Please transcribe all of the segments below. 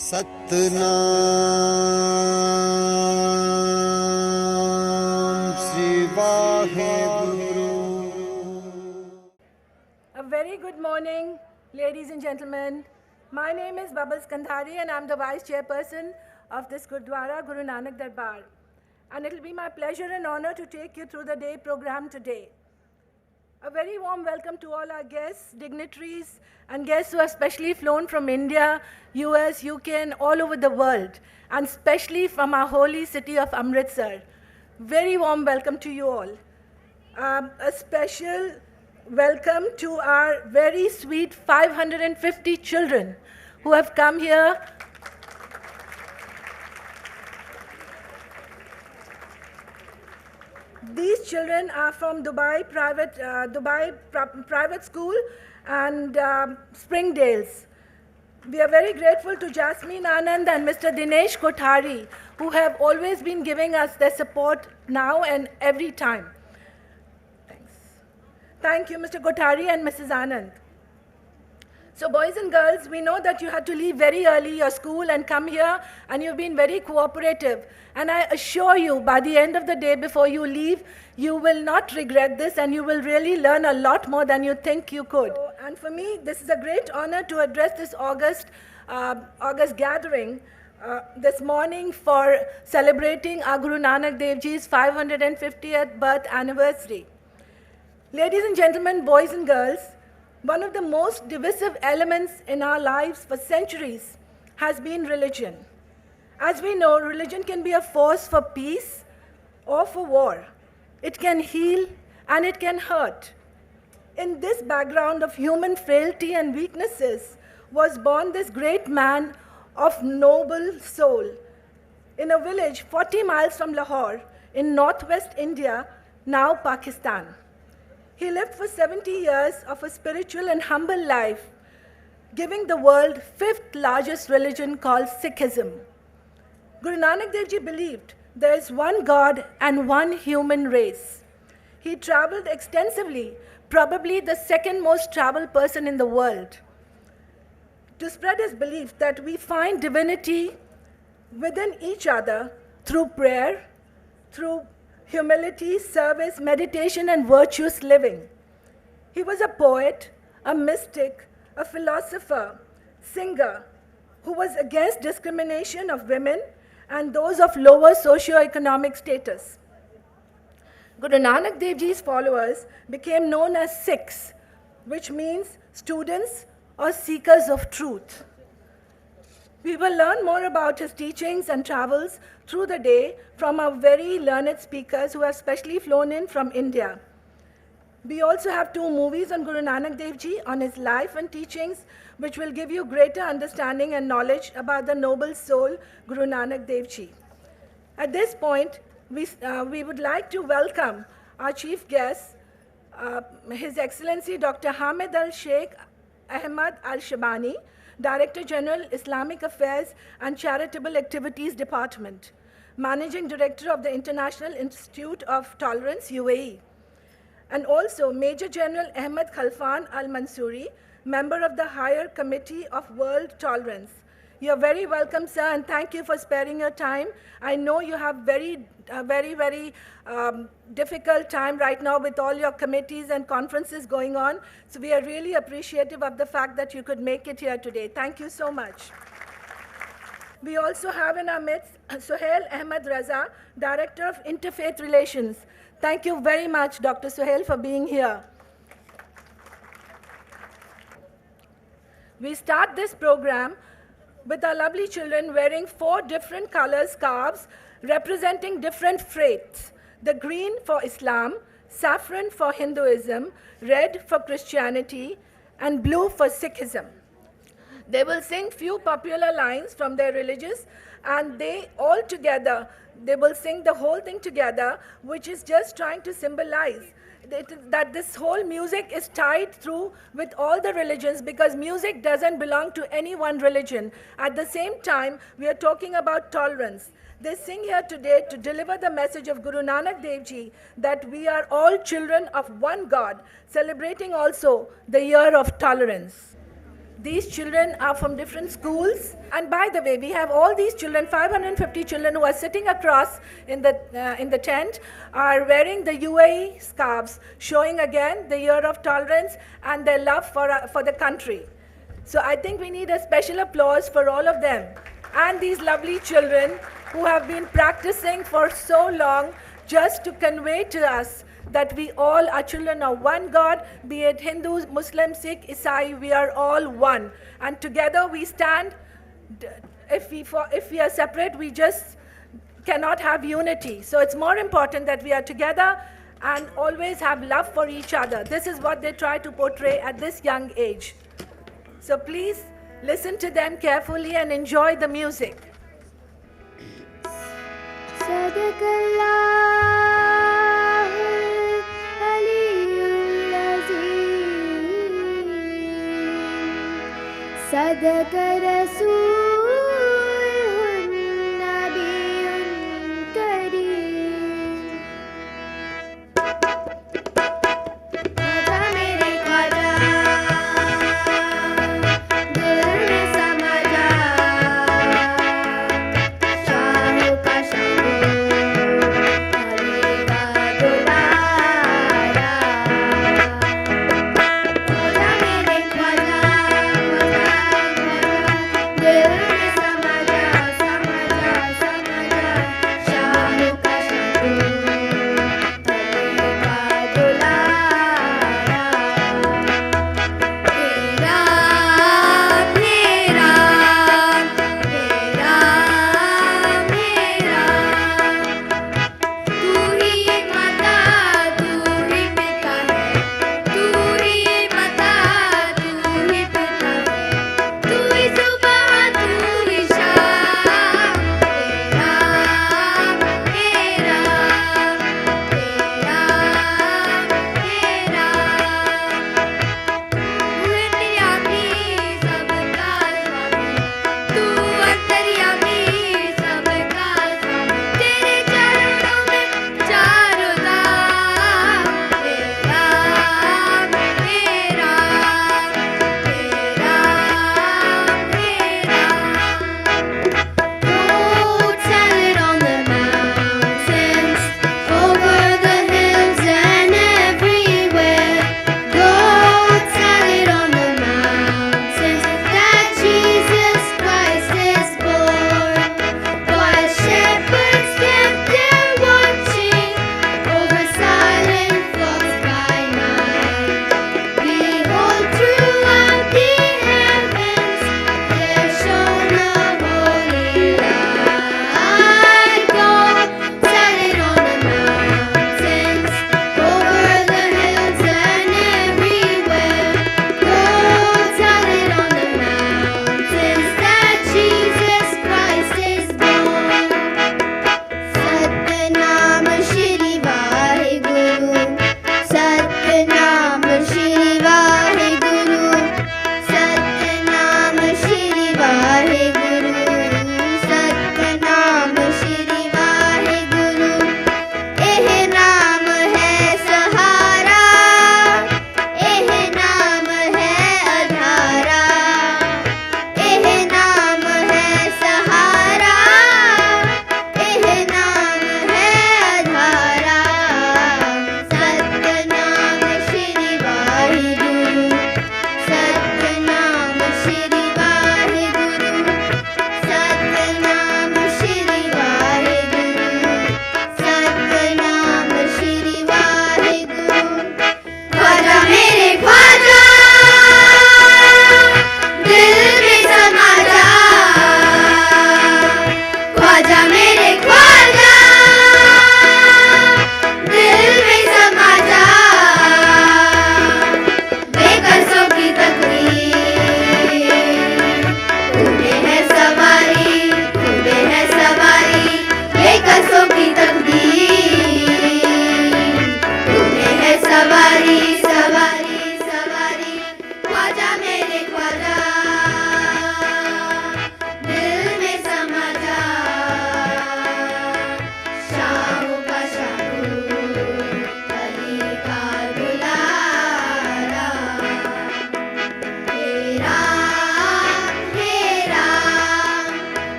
Satnam Sri Vaheguru. A very good morning, ladies and gentlemen. My name is Babal Skandhari and I'm the Vice Chairperson of this Gurudwara Guru Nanak Dev Ji. And it will be my pleasure and honor to take you through the day program today. A very warm welcome to all our guests, dignitaries, and guests who have specially flown from India, US, UK, and all over the world, and especially from our holy city of Amritsar. Very warm welcome to you all. A special welcome to our very sweet 550 children who have come here. These children are from Dubai private school and Springdales. We are very grateful to Jasmine Anand and Mr. Dinesh Kothari, who have always been giving us their support now and every time. Thanks. Thank you, Mr. Kothari and Mrs. Anand. So boys and girls, we know that you had to leave very early your school and come here, and you've been very cooperative. And I assure you, by the end of the day, before you leave, you will not regret this, and you will really learn a lot more than you think you could. So, and for me, this is a great honor to address this August gathering this morning for celebrating our Guru Nanak Dev Ji's 550th birth anniversary. Ladies and gentlemen, boys and girls, one of the most divisive elements in our lives for centuries has been religion. As we know, religion can be a force for peace or for war. It can heal and it can hurt. In this background of human frailty and weaknesses was born this great man of noble soul in a village 40 miles from Lahore in northwest India, now Pakistan. He lived for 70 years of a spiritual and humble life, giving the world fifth largest religion called Sikhism. Guru Nanak Dev Ji believed there is one God and one human race. He traveled extensively, probably the second most traveled person in the world, to spread his belief that we find divinity within each other through prayer, through humility, service, meditation, and virtuous living. He was a poet, a mystic, a philosopher, singer, who was against discrimination of women and those of lower socio-economic status. Guru Nanak Dev Ji's followers became known as Sikhs, which means students or seekers of truth. We will learn more about his teachings and travels through the day from our very learned speakers who have specially flown in from India. We also have 2 movies on Guru Nanak Dev Ji, on his life and teachings, which will give you greater understanding and knowledge about the noble soul, Guru Nanak Dev Ji. At this point, we would like to welcome our chief guest, His Excellency Dr. Hamid Al-Sheikh Ahmad Al-Shabani, Director General, Islamic Affairs and Charitable Activities Department, Managing Director of the International Institute of Tolerance, UAE, and also Major General Ahmed Khalfan Al-Mansuri, Member of the Higher Committee of World Tolerance. You're very welcome, sir, and thank you for sparing your time. I know you have very difficult time right now with all your committees and conferences going on. So we are really appreciative of the fact that you could make it here today. Thank you so much. We also have in our midst Suhail Ahmed Raza, Director of Interfaith Relations. Thank you very much, Dr. Suhail, for being here. We start this program with our lovely children wearing 4 different color scarves representing different faiths. The green for Islam, saffron for Hinduism, red for Christianity, and blue for Sikhism. They will sing few popular lines from their religious, and they will sing the whole thing together, which is just trying to symbolize that this whole music is tied through with all the religions, because music doesn't belong to any one religion. At the same time, we are talking about tolerance. They sing here today to deliver the message of Guru Nanak Dev Ji that we are all children of one God, celebrating also the year of tolerance. These children are from different schools. And by the way, we have all these children, 550 children who are sitting across in the tent, are wearing the UAE scarves, showing again the year of tolerance and their love for the country. So I think we need a special applause for all of them and these lovely children who have been practicing for so long just to convey to us that we all are children of one God, be it Hindu, Muslim, Sikh, Isai, we are all one. And together we stand. If we are separate, we just cannot have unity. So it's more important that we are together and always have love for each other. This is what they try to portray at this young age. So please listen to them carefully and enjoy the music. صدق رسول نبي كريم خواجہ میرے خواجہ دل میں سما جا شاہ کا شاہ آئے گا دوبارہ خواجہ میرے خواجہ دل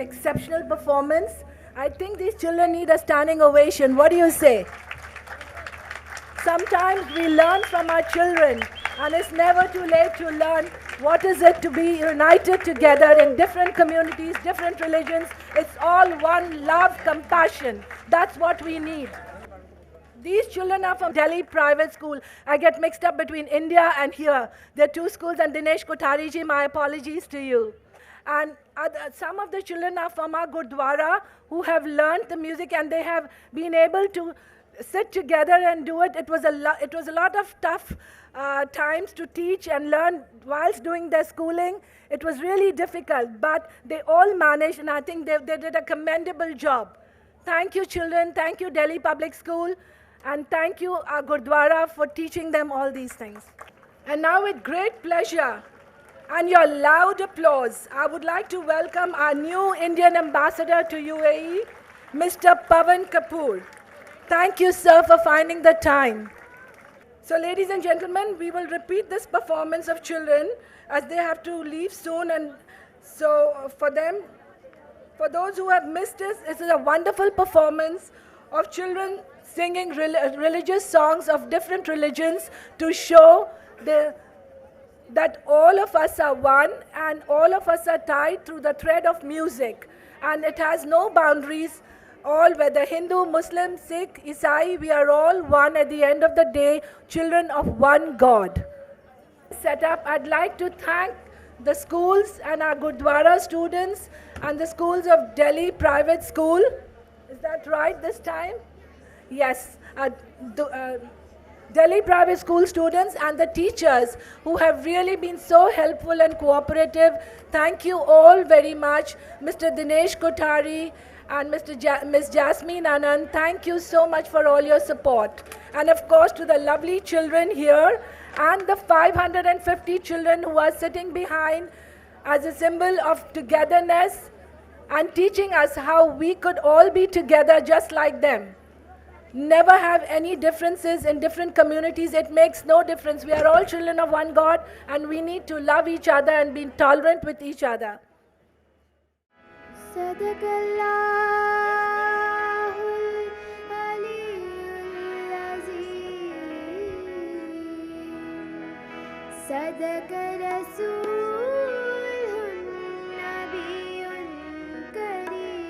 exceptional performance. I think these children need a standing ovation. What do you say? Sometimes we learn from our children, and it's never too late to learn what is it to be united together in different communities, different religions. It's all one love, compassion. That's what we need. These children are from Delhi private school. I get mixed up between India and here. There are two schools, and Dinesh Kothari ji, my apologies to you. And some of the children are from our Gurudwara who have learned the music, and they have been able to sit together and do it. It was a lot of tough times to teach and learn whilst doing their schooling. It was really difficult, but they all managed, and I think they did a commendable job. Thank you, children. Thank you, Delhi Public School. And thank you, our Gurudwara, for teaching them all these things. And now, with great pleasure and your loud applause, I would like to welcome our new Indian ambassador to UAE, Mr. Pavan Kapoor. Thank you, sir, for finding the time. So, ladies and gentlemen, we will repeat this performance of children as they have to leave soon. And so, for those who have missed this is a wonderful performance of children singing religious songs of different religions to show that all of us are one and all of us are tied through the thread of music. And it has no boundaries. All, whether Hindu, Muslim, Sikh, Isai, we are all one at the end of the day, children of one God. Setup, I'd like to thank the schools and our Gurudwara students and the schools of Delhi Private School. Is that right this time? Yes. Delhi Private School students and the teachers who have really been so helpful and cooperative. Thank you all very much. Mr. Dinesh Kothari and Ms. Jasmine Anand, thank you so much for all your support. And of course to the lovely children here and the 550 children who are sitting behind as a symbol of togetherness and teaching us how we could all be together just like them. Never have any differences in different communities. It makes no difference. We are all children of one God, and we need to love each other and be tolerant with each other. Sadaqallahul Aliyyul Azim. Sadaqa Rasoolun Nabiyyun Kareem.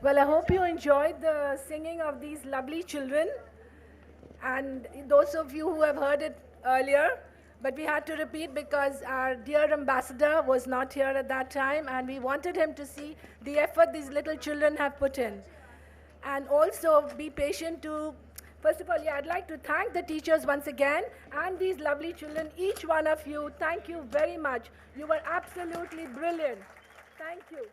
Well, I hope you enjoyed the singing of these lovely children. And those of you who have heard it earlier, but we had to repeat because our dear ambassador was not here at that time, and we wanted him to see the effort these little children have put in. And also be patient to, first of all, I'd like to thank the teachers once again and these lovely children, each one of you. Thank you very much. You were absolutely brilliant. Thank you.